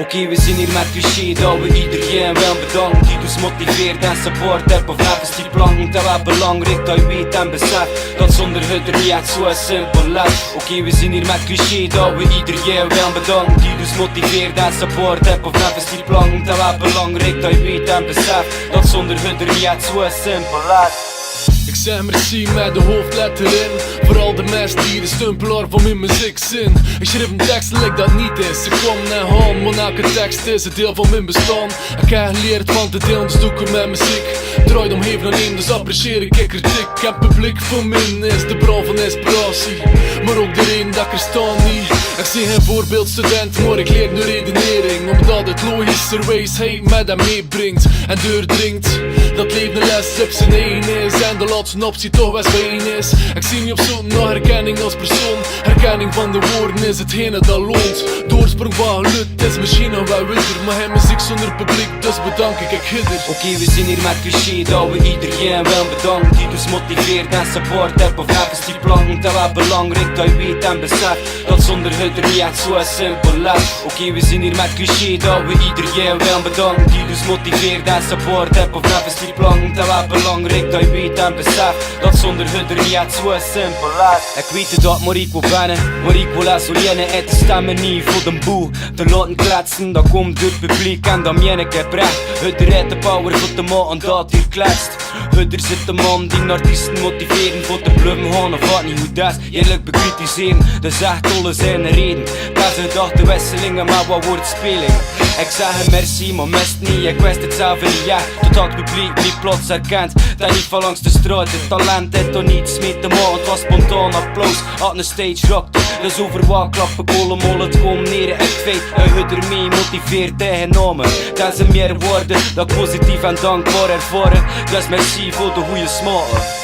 Oké, we zijn hier met cliché dat we iedereen wel bedanken die ons motiveert en support heeft of even die planken. Dat wel belangrijk dat je weet en beseft dat zonder het er niet echt zo simpel is. Oké, we zijn hier met cliché dat we iedereen wel bedanken die ons motiveert en support heeft of even die planken. Dat wel belangrijk dat je weet en beseft dat zonder het er niet echt zo simpel is. Ik zeg merci met de hoofdletter in. Vooral de mensen die de stumpelaar van mijn muziek zijn. Ik schreef een tekst like dat niet is. Ik kwam naar hand, maar elke tekst is een deel van mijn bestaan. Ik heb geleerd van te delen, dus doe ik met muziek. Draait om even aan dus apprecieer ik kritiek. Ik heb publiek voor min is de bron van inspiratie. Maar ook de reden dat ik er sta niet. Ik zie geen voorbeeldstudent, maar ik leer nu redenering. Omdat het logischer wijsheid met hem meebrengt en doordringt. Dat leven een les op zijn eigen is en de laatste optie toch best fijn is. Ik zie niet op zoek naar herkenning als persoon. Herkenning van de woorden is hetgene dat loont. Doorsprong van geluid is misschien nog wel wilder, maar hij muziek zonder publiek, dus bedank ik hidder. Oké, we zijn hier met cliché dat we iedereen wel bedanken die ons motiveert en support heeft of even die planken. Dat wel belangrijk dat je weet en beseft dat zonder het er niet echt zo simpel is. Oké, we zijn hier met cliché dat we iedereen wel bedanken die ons motiveert en support heeft of even die planken. Dat wel belangrijk dat je weet en beseft dat zonder het er niet echt zo simpel is. Ik weet het dat, maar ik wil wennen, maar ik wil als alleen uit te stemmen niet voor de boel te laten kletsen. Dat komt door het publiek en dat meen ik heb recht. Het rijdt de power voor de man dat hier kletst. Er zit een man die artiesten motiveren voor te blummen gaan of wat niet hoe dat is. Eerlijk bekritiseren, dus echt alle zijn reden. Dat is een gedachtenwisselingen, maar wat wordt speling? Ik zeg hem merci, maar mist niet, ik wist het zelf niet echt. Totdat het publiek niet plots herkent dat niet van langs de straat het talent heeft toch niets mee te maken. Het was spontaan applaus, had een stage rockte. Dus over wat klappen kolen mol het gewoon neer. Het feit dat je ermee motiveert tegenomen. Dat zijn meer woorden dat positief en dankbaar ervaren. Dus merci voor de goede smaak.